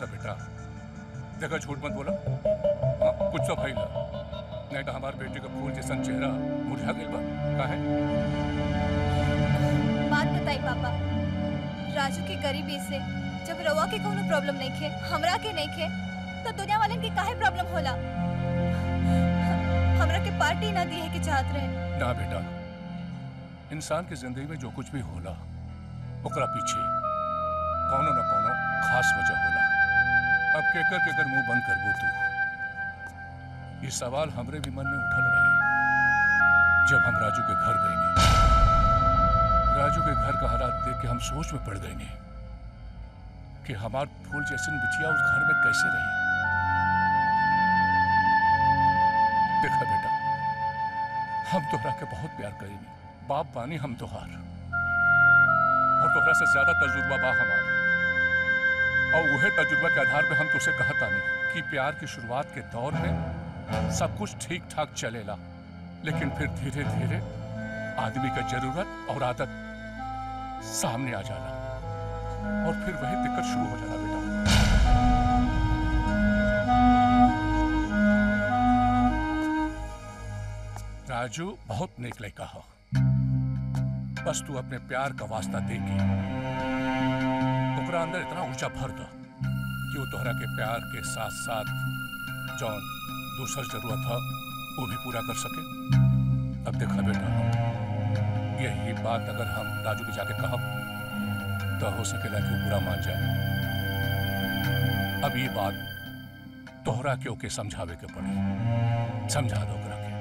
बेटा, देखा झूठ मत बोला। हाँ, कुछ तो भाई ला, नहीं तो हमारे बेटे का फूल जैसा चेहरा मुरझा गया बा। का है? बात बताई पापा, राजू की गरीबी से जब रवा के कोनो प्रॉब्लम नहीं खे, हमरा के नहीं खे, तो दुनिया वालन के काहे प्रॉब्लम होला? हमरा के पार्टी ना दी है कि चाहत रहे। ना बेटा, इंसान की जिंदगी में जो कुछ भी होला ओकरा पीछे कौनो न कौनो खास वजह होला। अब केकर केकर मुंह बंद करबो तू। ये सवाल हमरे भी मन में उठल रहे जब हम राजू के घर गए नहीं। राजू के घर का हालात देख के हम सोच में पड़ गए नहीं कि हमार फूल जैसन बिटिया उस घर में कैसे रही। देखा बेटा, हम तोहरा के बहुत प्यार करेनी, बाप बानी हम तोहार, और तोहरा से ज्यादा तजुर्बा बा हमार। और वही तजुर्बा के आधार पे हम तुझसे कहता नहीं कि प्यार की शुरुआत के दौर में सब कुछ ठीक ठाक चलेला, लेकिन फिर धीरे धीरे आदमी का जरूरत और आदत सामने आ जाला और फिर वही दिक्कत शुरू हो जाला बेटा। राजू बहुत नेक लड़का है, बस तू अपने प्यार का वास्ता दे के ओकरा अंदर इतना ऊंचा भर दा कि वो तोहरा के प्यार के साथ साथ जौन दूसर जरूरत है वो भी पूरा कर सके। अब देखा बेटा, यही बात अगर हम राजू के जाके कहब तो हो सकेला कि वो पूरा मान जाए। अब ये बात तोहरा के ओके समझावे के पड़ी, समझा दो ओकरा के।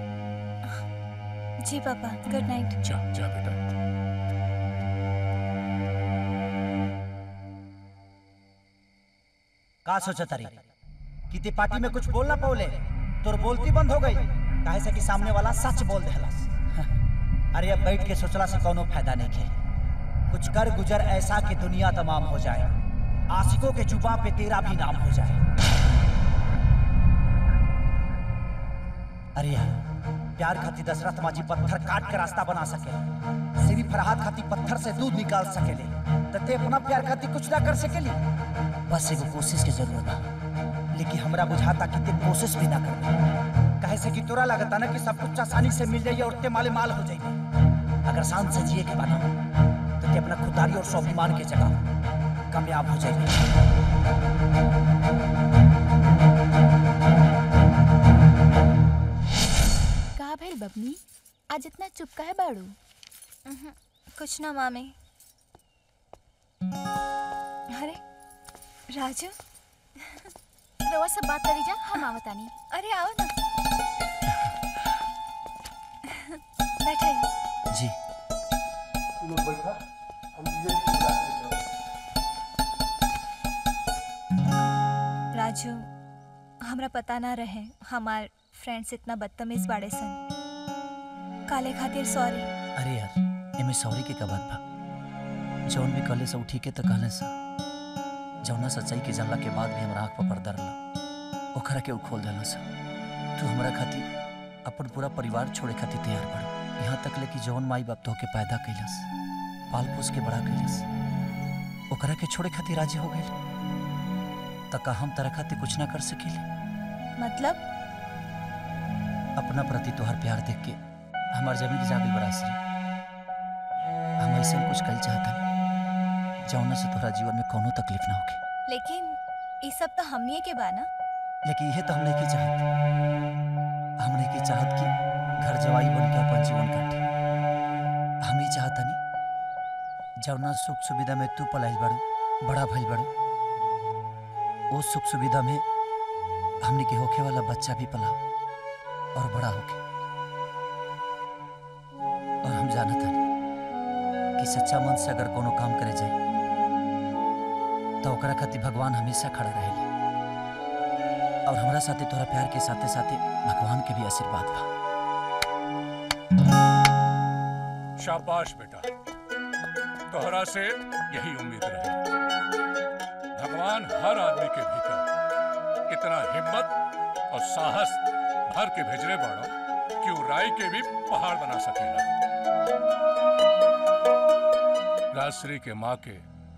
जी पापा, गुड नाइट। जा जा बेटा। का सोचा तारी कि ते पार्टी में कुछ बोलना पौले, तोर बोलती बंद हो गई काहे से कि सामने वाला सच बोल देहलस। अरे अब बैठ के सोचला से कोनो फायदा नहीं है। कुछ कर गुजर ऐसा कि दुनिया तमाम हो जाए, आशिकों के जुबा पे तेरा भी नाम हो जाए। अरे यार, प्यार खाती दशरथ माजी पत्थर काट के रास्ता बना सके, सिरी फरहाद खाती पत्थर से दूध निकाल सकेले, ते अपना प्यार खाती कुछ ना कर सकेली। बस एगो कोशिश की जरूरत बा, लेकिन हमरा बुझाता कि ते कोशिश भी ना कर। कहे से कि तोरा लगता ना कि सब कुछ आसानी से मिल जाइए और ते माले माल हो जाइए। अगर शांत से जिए के बना तो ते अपना खुदारी और स्वाभिमान के जगह कामयाब हो जाइए। का भइल बबनी, आज इतना चुप काहे बाड़ू? कुछ ना मामी। अरे राजू, रवा सब बात करी जा, हम आवतानी। अरे आओ ना, बैठे। जी राजू, हमरा पता ना रहे हमार फ्रेंड्स इतना बदतमीज बाड़े सन। काले खातिर सॉरी। अरे यार, एमे सॉरी के का बात बा? जौन भी कहले से ठीक है तो कहले से, जौना सच्चाई के जानला के बाद भी हमरा आँख पर पर्दा रहला ओकरा के उ खोल देला से। तू हमरा खातिर अपन पूरा परिवार छोड़े खातिर तैयार बाड़, यहाँ तक ले कि जौन माई बाप तो के पैदा कैलस, पाल पोस के बड़ा कैलस, ओकरा के छोड़े खातिर राजी हो गइल। तका हम तरह खातिर कुछ ना कर सकीले? मतलब अपना प्रति तोहर प्यार देख के हमार जमीन जागल बरासरी। हम ऐसा कुछ कल चाहता जौना से तोहरा जीवन में कोनो तकलीफ ना होके। लेकिन ये सब तो हमनी के बा ना। लेकिन यह तो हम नहीं की चाहत, हम नहीं की चाहत कि घर जवाई बन के अपन जीवन काटे। हम ही चाहता नहीं जौना सुख सुविधा में तू पलाइल बाड़ू, बड़ा भइल बाड़ू, वो सुख सुविधा में हमने के होखे वाला बच्चा भी पलाओ और बड़ा होके। और हम जानत हनी कि सच्चा मन से अगर कोनो काम करे जाए तो ओकरा खातिर भगवान हमेशा खड़ा रहेले। और हमरा साथे तोरा प्यार के साथे साथे भगवान के भी आशीर्वाद बा। शाबाश बेटा, तोहरा से यही उम्मीद रहे। भगवान हर आदमी के भीतर इतना हिम्मत और साहस भर के भेजने बाड़ो कि वो राई के भी पहाड़ बना सकेला। राजश्री के माँ के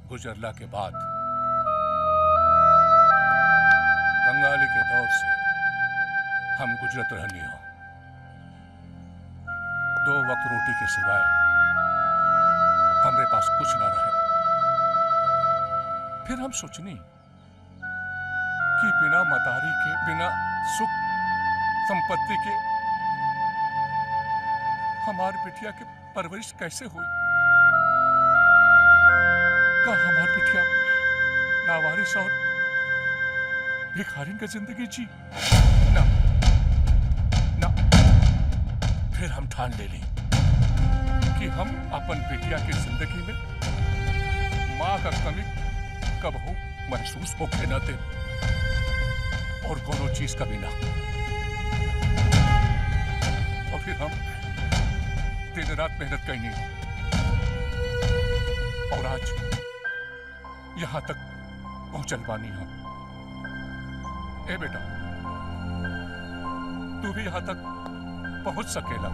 गुजरला के बाद हम गुजरत रहनी हो, 2 वक्त रोटी के सिवाय हमरे पास कुछ ना रहे। फिर हम सोचनी कि बिना मतारी के, बिना सुख संपत्ति के हमार बिटिया के परवरिश कैसे हुई? का हमार बिटिया लावारिस और भिखारिन की जिंदगी जी? ना ना। फिर हम ठान ले ली कि हम अपन बिटिया की जिंदगी में माँ का कमी कबहू महसूस होके न दे, और कोनो चीज का भी ना। और फिर हम दिन रात मेहनत करनी, और आज यहां तक पहुंचल पानी हम। ए बेटा, तू भी यहां तक पहुंच सकेला,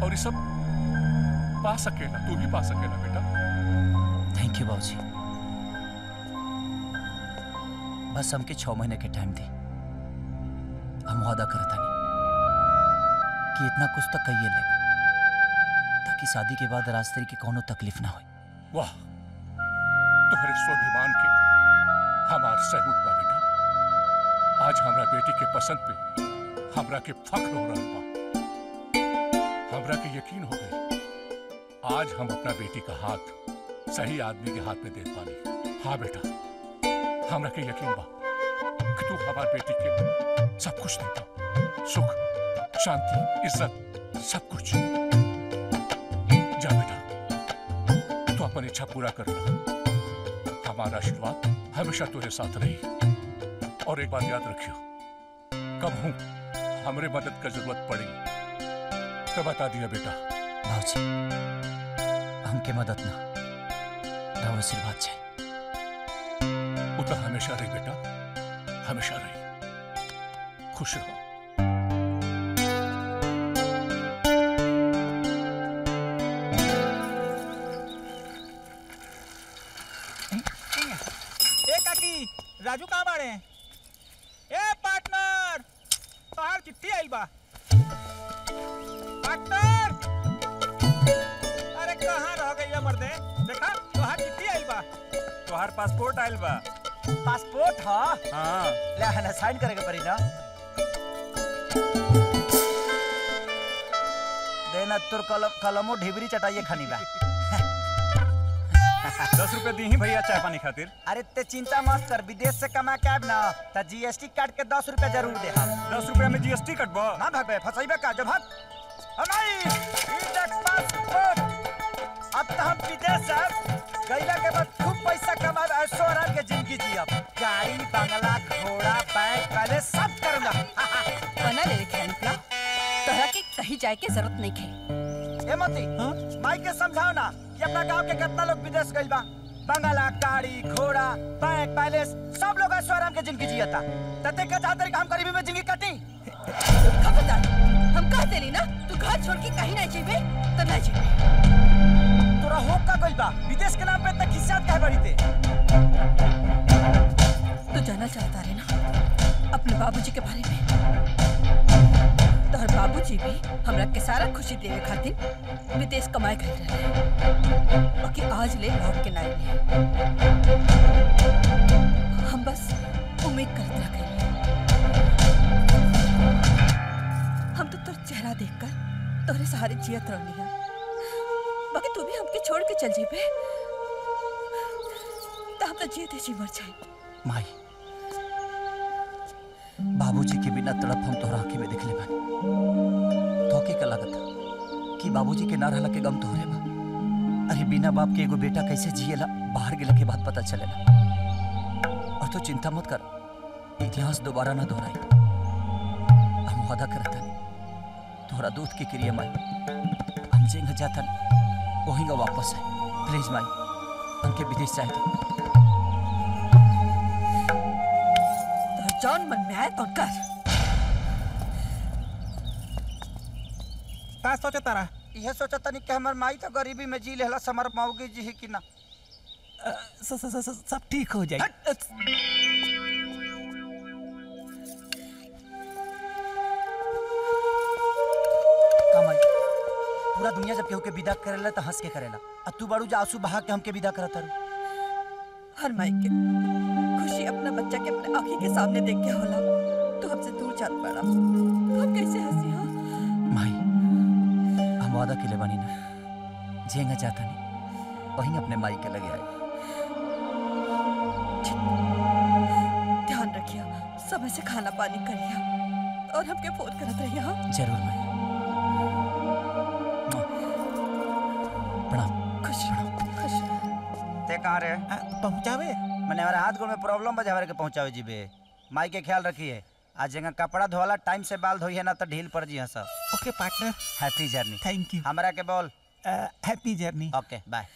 और ये सब पा सकेला, तू भी पा सकेला बेटा। थैंक यू बाबूजी। बस हमके 6 महीने के टाइम दी। हम वादा करता नहीं कि इतना कुछ तक कहिए ले, ताकि शादी के बाद रास्ते की कोनो तकलीफ ना हो। वाह, तुम्हारे स्वाभिमान के हमार सैल्यूट बा बेटा। आज हमरा बेटी के पसंद पे हमरा के फख्र हो रहा बा। हमरा के यकीन हो गई आज हम अपना बेटी का हाथ सही आदमी के हाथ में दे पानी। हाँ बेटा, हमरा के यकीन बा कि तू हमार बेटी के सब कुछ देगा, सुख, शांति, इज्जत, सब कुछ। जा बेटा, तू अपनी इच्छा पूरा कर ला। हमारा आशीर्वाद हमेशा तेरे साथ रही। और एक बात याद रखियो, कब हूं हमरे मदद का जरूरत पड़ेगी तो बता दिया बेटा। बाबूजी, हमके मदद ना, रहो आशीर्वाद चाहिए। वो तो हमेशा रही बेटा, हमेशा रही। खुश रहो। राजू कहाँ बाड़े? ए पार्टनर, तोहार चिट्ठी आइल बा। पार्टनर, अरे कहाँ रह गई मर्दे? देखा तोहार चिट्ठी आइल बा। तोहार पासपोर्ट आइल बा। पासपोर्ट? हाँ। ले ना, साइन करे के पड़ी ना। देना तोर कलमो ढिबरी चटाइए खानी बा। 10 रुपए दी ही भैया चाय पानी खातिर। अरे ते चिंता मत कर, विदेश से कमा के आब ना त जीएसटी काट के 10 रुपए जरूर दे हम। 10 रुपया में जीएसटी कटबो? ना भागबे, फसैबे का जब भाग। हमारी ई देख पासपोर्ट। अब तो हम विदेश से गईला के बाद खूब पैसा कमाब, ऐशो आराम के जिंदगी जियब। गाड़ी, बंगला, घोड़ा, बैंक, पहले सब करूंगा। बना ले खेलना, तोहरा के कहीं जाए के जरूरत नहीं है। ए मती, माई के समझाओ ना कि अपना गांव के कितना लोग विदेश गइल बा। बंगला, गाड़ी, घोड़ा, बैंक, पैलेस, सब लोग ऐशो आराम के जिंदगी जियता। तते के चाहते कि हम गरीबी में जिंदगी कटी? खबरदार, हम कहते नहीं ना, तू घर छोड़ के कहीं नहीं जीबे तो नहीं जीबे। तोरा होप का गइल बा, विदेश के नाम पे इतना खिस्सात काहे बड़ी थे? तू जाना चाहता है ना अपने बाबूजी के बारे में? तोहर बाबूजी भी हमरा के सारा खुशी देवे खातिर विदेश कमाए गए रहे, और कि आज ले लौट के ना आए। हम बस उम्मीद करते रह गए। हम तो तोर चेहरा देखकर तोरे सहारे जियत रहनी है, बाकी तू भी हमके छोड़ के चल जीबे तो हम तो जियते जी मर जाए। माई, बाबूजी के बिना तड़प हम तोहरा आंखें में दिखले बानी। तोके का लागत कि बाबूजी के ना रहला के गम तोहरे बा? अरे बिना बाप के एगो बेटा कैसे जिएला, बाहर गेला के बाद पता चलेला। और तो चिंता मत कर, इतिहास दोबारा ना दोहराई। हम वादा करता तोहरा दूध के क्रिया माई, हम जेंग जाता वहीं वापस है। प्लीज माई, हमके विदेश जाए तो जौन मन में आए तो कर। का सोचा तारा? यह सोचा तनी कि हमर माई तो गरीबी में जी लेला, समर माऊगी जी कि ना। सब ठीक हो जाए। पूरा दुनिया जब केहू के विदा करेला तो हंस के करेला और तू बड़ू जा आंसू बहा के हमके विदा करत तारू। हर माई के खुशी अपना बच्चा के अपने आंखी के सामने देख के होला। तू हमसे दूर चल पड़ा, हम कैसे हंसी हो? माई हम वादा के ले बनी ना, जेंगा चाहता नहीं वहीं अपने माई के लगे आए। ध्यान रखिया, समय से खाना पानी करिया और हमके फोन करत रहिया। हाँ? जरूर माई। प्रणाम। खुश रहो, खुश रहो। ते कहाँ रे? पहुँचावे मैंने हमारे हाथ गोड़ में प्रॉब्लम बजा हमारे के पहुँचावे जीबे। माई के ख्याल रखिए, आज जगह कपड़ा धोला टाइम से बाल धोइए ना तो ढील पड़ जी सब। Okay partner, happy journey. Thank you. हमरा के बोल हैप्पी जर्नी। Okay by.